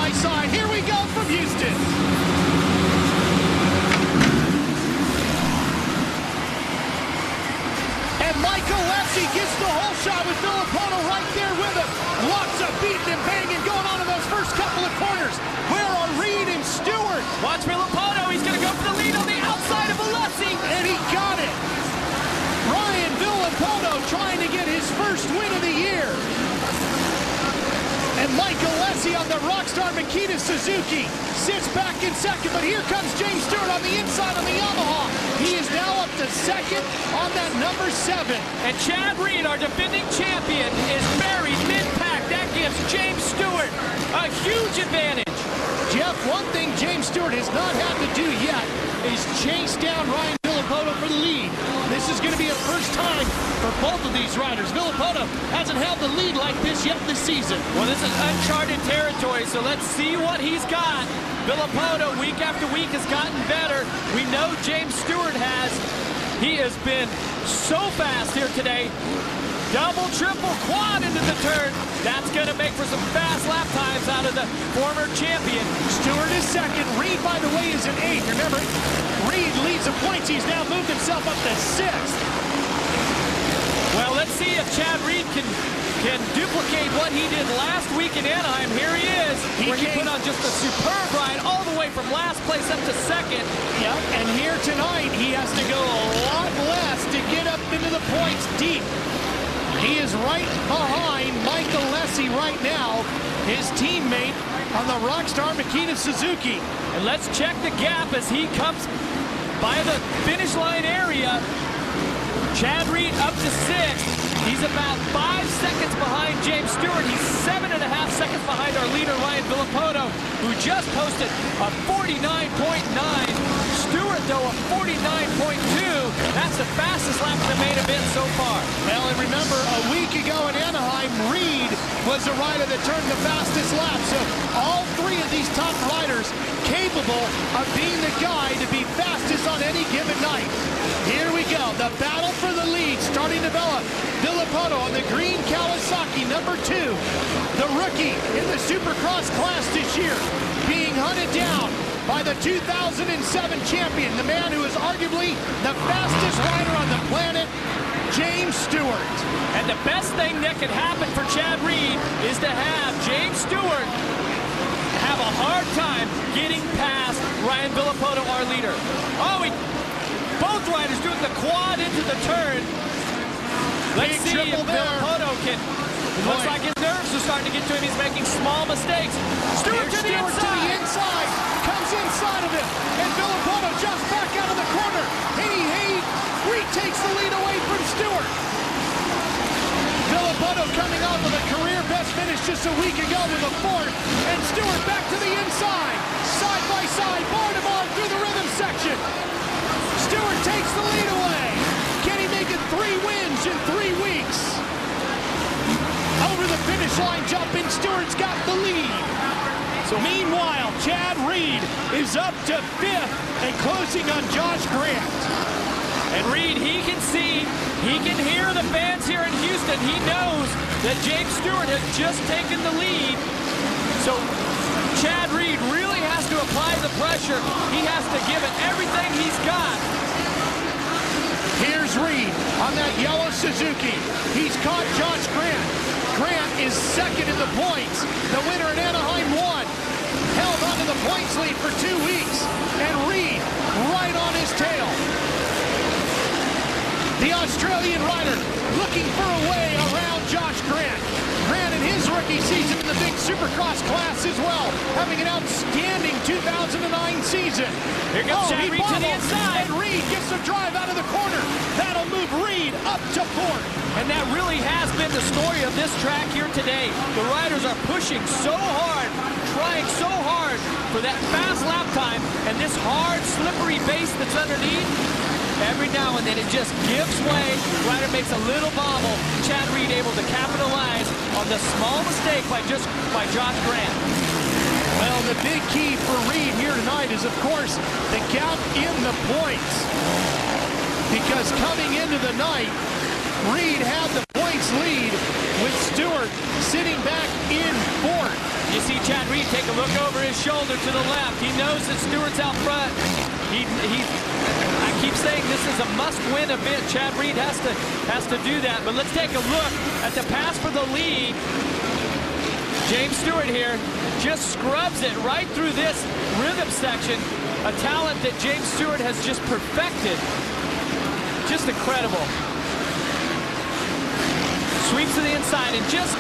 by side. Here we go from Houston. And Michael Lessie gets the whole shot with Villapoto right there with him. Lots of beating and banging going on in those first couple of corners. Where are Reed and Stewart? Watch Villapoto. He's going to go for the lead on the outside of Alessi. And he got it. Ryan Villapoto trying to get his first win of the year. And Michael Lessie on the Rockstar Makita Suzuki sits back in second, but here comes James Stewart on the inside on the Yamaha. He is now up to second on that number 7. And Chad Reed, our defending champion, is buried mid-pack. That gives James Stewart a huge advantage. Jeff, one thing James Stewart has not had to do yet is chase down Ryan Villapoto for the lead. This is going to be a first time for both of these riders. Villapoto hasn't held the lead like this yet this season. Well, this is uncharted territory, so let's see what he's got. Villapoto, week after week, has gotten better. We know James Stewart has. He has been so fast here today. Double, triple, quad into the turn. That's going to make for some fast lap times out of the former champion. Stewart is second. Reed, by the way, is in 8th. Remember, Reed leads the points. He's now moved himself up to 6th. Well, let's see if Chad Reed can duplicate what he did last week in Anaheim. Here he is, where he put on just a superb ride all the way from last place up to second. Yep, and here tonight, he has to go a lot less to get up into the points deep. He is right behind Michael Lessie right now, his teammate on the Rockstar Makita Suzuki. And let's check the gap as he comes by the finish line area. Chad Reed up to 6th. He's about 5 seconds behind James Stewart. He's 7.5 seconds behind our leader, Ryan Villapoto, who just posted a 49.9. Stewart, though, a 49.2. That's the fastest lap in the main event so far. Well, and remember, a week ago in Anaheim, Reed was the rider that turned the fastest lap. So all 3 of these top riders capable of being the guy to be fastest on any given night. Here we go. The battle for the lead starting to develop. Villapoto on the green Kawasaki, number 2. The rookie in the Supercross class this year, being hunted down by the 2007 champion, the man who is arguably the fastest rider on the planet, James Stewart. And the best thing that could happen for Chad Reed is to have James Stewart have a hard time getting past Ryan Villapoto, our leader. Oh, both riders doing the quad into the turn. Let's see if Villapoto can. It looks like his nerves are starting to get to him. He's making small mistakes. Stewart to the inside. Comes inside of him. And Villapoto jumps back out of the corner. Reed takes the lead away from Stewart. Villapoto coming off of a career best finish just a week ago with a 4th. And Stewart back to the inside. Side by side, bar to bar through the rhythm section. Stewart takes the lead away. Can he make it 3 wins in 3 weeks? Over the finish line jumping, Stewart's got the lead. So meanwhile, Chad Reed is up to 5th and closing on Josh Grant. And Reed, he can see, he can hear the fans here in Houston. He knows that James Stewart has just taken the lead. So Chad Reed really has to apply the pressure. He has to give it everything he's got. Here's Reed on that yellow Suzuki. He's caught Josh Grant. Grant is second in the points. The winner in Anaheim won. Held onto the points lead for 2 weeks. And Reed right on his tail. The Australian rider looking for a way around Josh Grant. Grant in his rookie season in the big Supercross class as well, having an outstanding 2009 season. Here comes Chad Reed to the inside. And Reed gets a drive out of the corner. That'll move Reed up to 4th. And that really has been the story of this track here today. The riders are pushing so hard, trying so hard for that fast lap time, and this hard, slippery base that's underneath. Every now and then it just gives way. Rider makes a little bobble. Chad Reed able to capitalize on the small mistake by Josh Grant. Well, the big key for Reed here tonight is, of course, the gap in the points. Because coming into the night, Reed had the points lead. with Stewart sitting back in fourth. You see Chad Reed take a look over his shoulder to the left. He knows that Stewart's out front. I keep saying this is a must-win event. Chad Reed has to do that. But let's take a look at the pass for the lead. James Stewart here just scrubs it right through this rhythm section. A talent that James Stewart has just perfected. Just incredible. Sweeps to the inside and just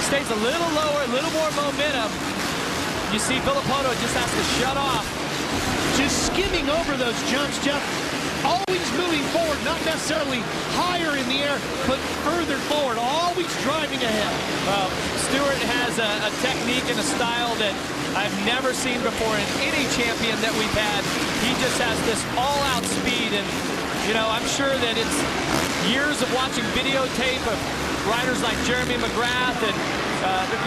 stays a little lower, a little more momentum. You see Villapoto just has to shut off. Just skimming over those jumps, Jeff. Always moving forward, not necessarily higher in the air, but further forward, always driving ahead. Well, Stewart has a technique and a style that I've never seen before in any champion that we've had. He just has this all-out speed, and, you know, I'm sure that it's years of watching videotape of riders like Jeremy McGrath and,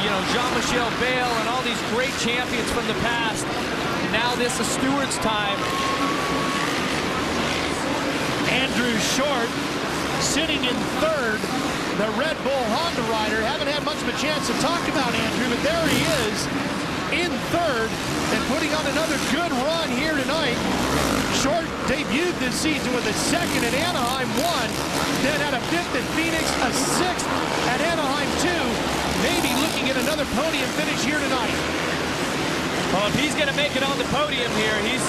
you know, Jean-Michel Bale and all these great champions from the past. Now this is Stewart's time. Andrew Short sitting in third, the Red Bull Honda rider. Haven't had much of a chance to talk about Andrew, but there he is in third and putting on another good run here tonight. Short debuted this season with a second at Anaheim 1, then had a fifth at Phoenix, a sixth at Anaheim 2. Maybe looking at another podium finish here tonight. Well, if he's going to make it on the podium here, he's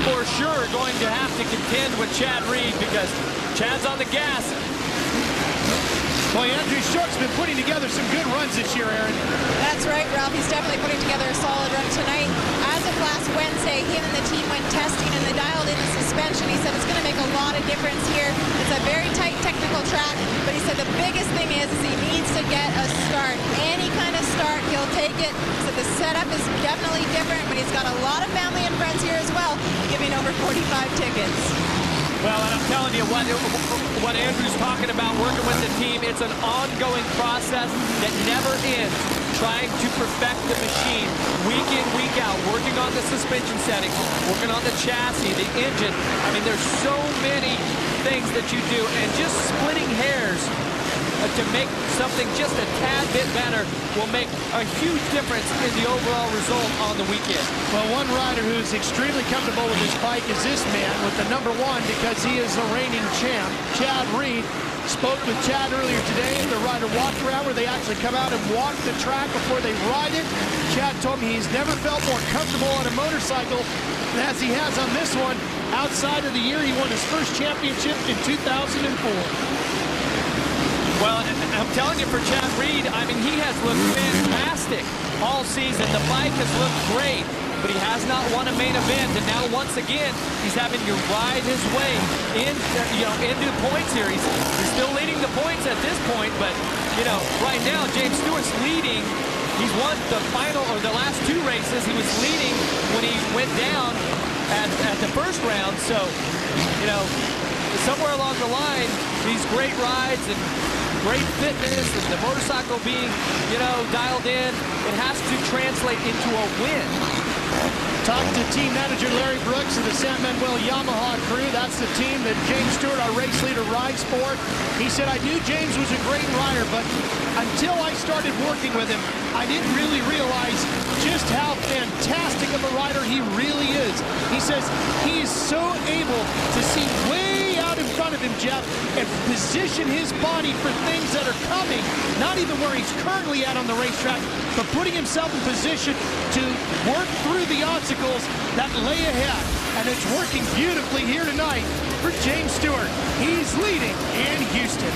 for sure going to have to contend with Chad Reed because Chad's on the gas. Boy, Andrew Short's been putting together some good runs this year, Aaron. That's right, Ralph. He's definitely putting together a solid run tonight. As of last Wednesday, him and the team went testing and they dialed in the suspension. He said it's going to make a lot of difference here. It's a very tight technical track, but he said the biggest thing is he needs to get a start. Any kind of start, he'll take it. He said the setup is definitely different, but he's got a lot of family and friends here as well, giving over 45 tickets. Well, and I'm telling you, what Andrew's talking about working with the team, it's an ongoing process that never ends. Trying to perfect the machine week in, week out, working on the suspension settings, working on the chassis, the engine. I mean, there's so many things that you do, and just splitting hairs to make something just a tad bit better will make a huge difference in the overall result on the weekend. Well, one rider who's extremely comfortable with his bike is this man with the number 1 because he is the reigning champ, Chad Reed. Spoke with Chad earlier today at the rider walk around where they actually come out and walk the track before they ride it. Chad told me he's never felt more comfortable on a motorcycle as he has on this one. Outside of the year he won his first championship in 2004. Well, I'm telling you, for Chad Reed, I mean, he has looked fantastic all season. The bike has looked great, but he has not won a main event. And now, once again, he's having to ride his way into points here. He's still leading the points at this point, but, you know, right now, James Stewart's leading. He's won the final, or the last 2 races. He was leading when he went down at the first round. So, you know, somewhere along the line, these great rides and great fitness and the motorcycle being, you know, dialed in, it has to translate into a win. Talked to team manager Larry Brooks of the San Manuel Yamaha crew. That's the team that James Stewart, our race leader, rides for. He said, I knew James was a great rider, but until I started working with him, I didn't really realize just how fantastic of a rider he really is. He says he is so able to see way out in front of him, Jeff, and position his body for things that are coming, not even where he's currently at on the racetrack, but putting himself in position to work through the obstacles that lay ahead. And it's working beautifully here tonight for James Stewart. He's leading in Houston.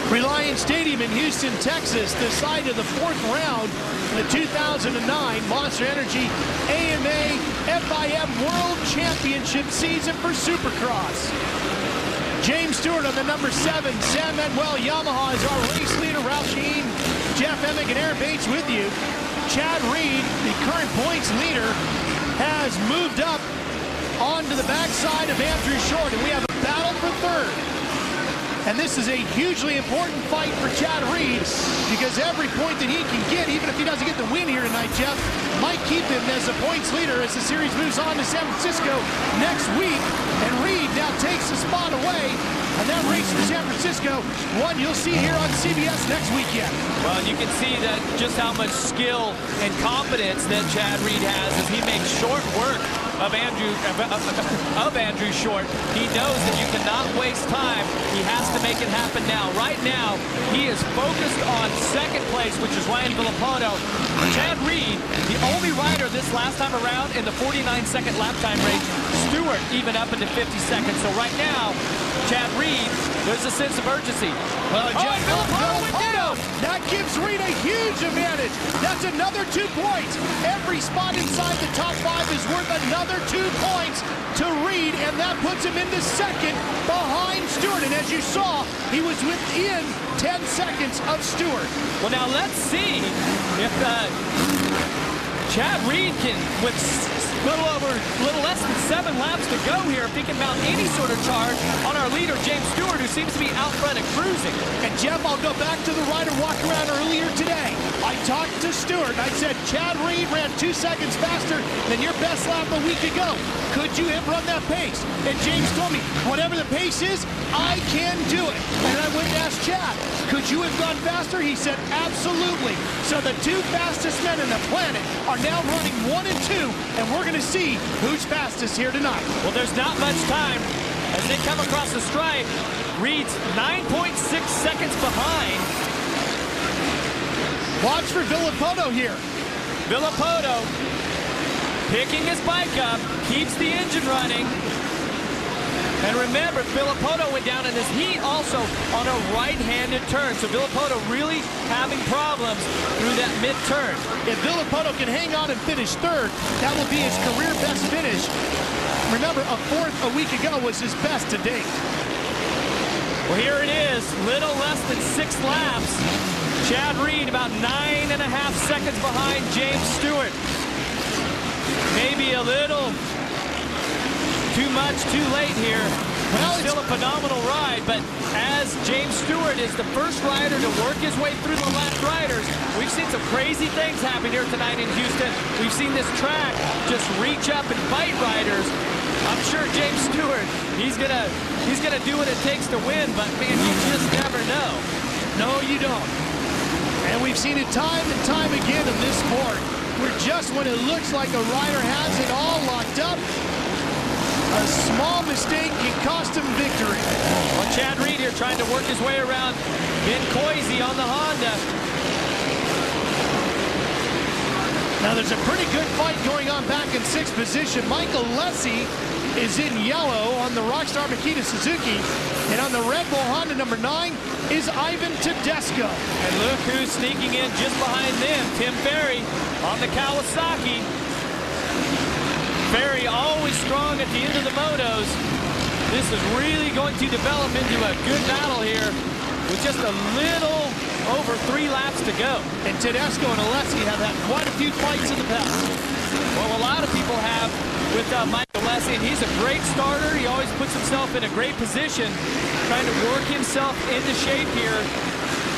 Reliance Stadium in Houston, Texas, the site of the 4th round in the 2009 Monster Energy AMA FIM World Championship season for Supercross. James Stewart on the number 7, San Manuel Yamaha is our race leader. Ralph Sheen, Jeff Emmick, and Aaron Bates with you. Chad Reed, the current points leader, has moved up onto the backside of Andrew Short, and we have a battle for third. And this is a hugely important fight for Chad Reed because every point that he can get, even if he doesn't get the win here tonight, Jeff, might keep him as the points leader as the series moves on to San Francisco next week. And Reed now takes the spot away. And that race for San Francisco, one you'll see here on CBS next weekend. Well, you can see that just how much skill and confidence that Chad Reed has as he makes short work of Andrew Short. He knows that you cannot waste time. He has to make it happen now. Right now, he is focused on second place, which is Ryan Villapoto. Chad Reed, the only rider this last time around in the 49-second lap time race, Stewart even up into 50 seconds. So right now, Chad Reed, there's a sense of urgency. Well, Villapoto, that gives Reed a huge advantage. That's another 2 points. Every spot inside the top 5 is worth another 2 points to Reed, and that puts him into second behind Stewart. And as you saw, he was within 10 seconds of Stewart. Well, now let's see if Chad Reed can, with a little less than 7 laps to go here, if he can mount any sort of charge on our leader, James Stewart, who seems to be out front and cruising. And Jeff, I'll go back to the rider walk around earlier today. I talked to Stewart, and I said, Chad Reed ran 2 seconds faster than your best lap a week ago. Could you have run that pace? And James told me, whatever the pace is, I can do it. And I went and asked Chad, could you have gone faster? He said, absolutely. So the 2 fastest men in the planet are now running 1 and 2, and we're going to see who's fastest here tonight. Well, there's not much time as they come across the stripe. Reed's 9.6 seconds behind. Watch for Villapoto here. Villapoto picking his bike up, keeps the engine running. And remember, Villapoto went down in his heat also on a right-handed turn. So Villapoto really having problems through that mid-turn. If Villapoto can hang on and finish third, that will be his career best finish. Remember, a 4th a week ago was his best to date. Well, here it is, little less than 6 laps. Chad Reed about 9.5 seconds behind James Stewart. Maybe a little too much, too late here. Well, still a phenomenal ride, but as James Stewart is the first rider to work his way through the last riders, we've seen some crazy things happen here tonight in Houston. We've seen this track just reach up and fight riders. I'm sure James Stewart, he's gonna do what it takes to win, but man, you just never know. No, you don't. And we've seen it time and time again in this sport, where just when it looks like a rider has it all locked up, a small mistake can cost him victory. Well, Chad Reed here trying to work his way around Ben Coisy on the Honda. Now there's a pretty good fight going on back in 6th position. Michael Lessie is in yellow on the Rockstar Makita Suzuki. And on the Red Bull Honda number 9 is Ivan Tedesco. And look who's sneaking in just behind them. Tim Ferry on the Kawasaki. Ferry always strong at the end of the motos. This is really going to develop into a good battle here with just a little over 3 laps to go. And Tedesco and Alessi have had quite a few fights in the past. Well, a lot of people have with Michael Alessi, and he's a great starter. He always puts himself in a great position, trying to work himself into shape here.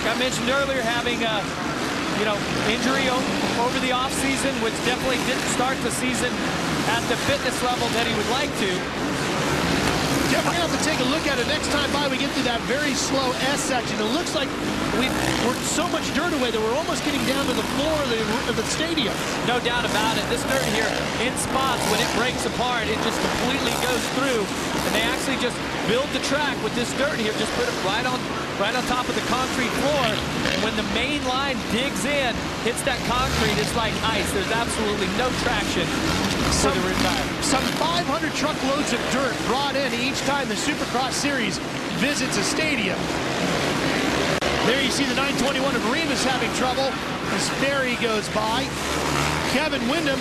I mentioned earlier having a injury over the offseason, which definitely didn't start the season at the fitness level that he would like to. Jeff, we're going to have to take a look at it next time by we get through that very slow S section. It looks like we've worked so much dirt away that we're almost getting down to the floor of the stadium. No doubt about it. This dirt here, in spots, when it breaks apart, it just completely goes through. And they actually just build the track with this dirt here, just put it right on top of the concrete floor. And when the main line digs in, hits that concrete, it's like ice. There's absolutely no traction for the rear tire. Some 500 truckloads of dirt brought in each time the Supercross Series visits a stadium. There you see the 921 of Remus having trouble as Ferry goes by. Kevin Windham,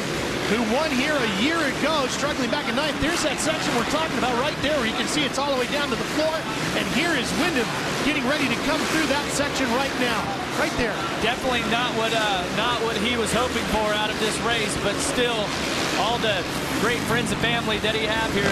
who won here a year ago, struggling back in 9th. There's that section we're talking about right there where you can see it's all the way down to the floor. And here is Windham getting ready to come through that section right now. Right there. Definitely not what he was hoping for out of this race, but still all the great friends and family that he has here,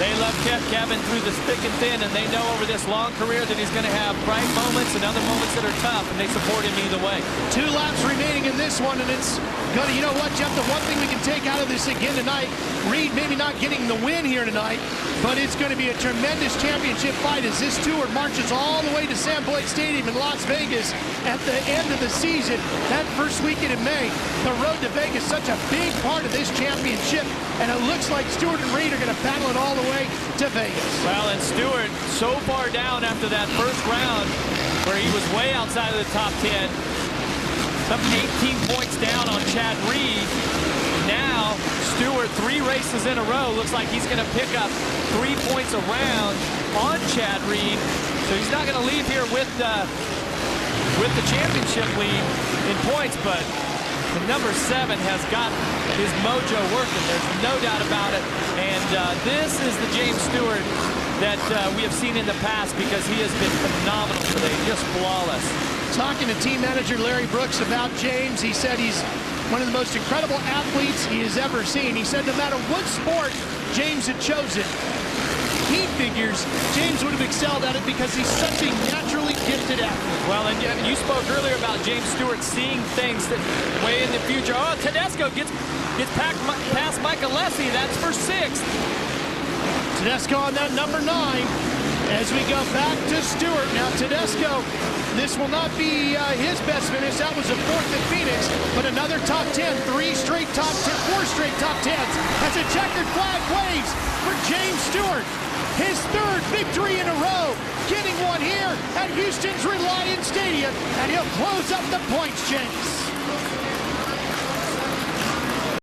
They love Kevin through the thick and thin, and they know over this long career that he's going to have bright moments and other moments that are tough, and they support him either way. 2 laps remaining in this one, and it's going to, you know what, Jeff, the one thing we can take out of this again tonight, Reed maybe not getting the win here tonight, but it's going to be a tremendous championship fight as this Stewart marches all the way to Sam Boyd Stadium in Las Vegas at the end of the season, that first weekend in May. The road to Vegas, such a big part of this championship, and it looks like Stewart and Reed are going to battle it all the way to Vegas. Well, and Stewart so far down after that first round where he was way outside of the top 10, up 18 points down on Chad Reed. Now Stewart, 3 races in a row, looks like he's going to pick up 3 points a round on Chad Reed. So he's not going to leave here with the championship lead in points, but the number 7 has got his mojo working. There's no doubt about it. And this is the James Stewart that we have seen in the past, because he has been phenomenal today, just flawless. Talking to team manager Larry Brooks about James, he said he's one of the most incredible athletes he has ever seen. He said no matter what sport James had chosen, he figures James would have excelled at it because he's such a naturally gifted athlete. Well, and you spoke earlier about James Stewart seeing things that way in the future. Oh, Tedesco gets past Michael Alessi. That's for 6th. Tedesco on that number 9 as we go back to Stewart. Now Tedesco, this will not be his best finish. That was a 4th at Phoenix, but another top 10, 4 straight top 10s as a checkered flag waves for James Stewart. His 3rd victory in a row, getting one here at Houston's Reliant Stadium, and he'll close up the points, James.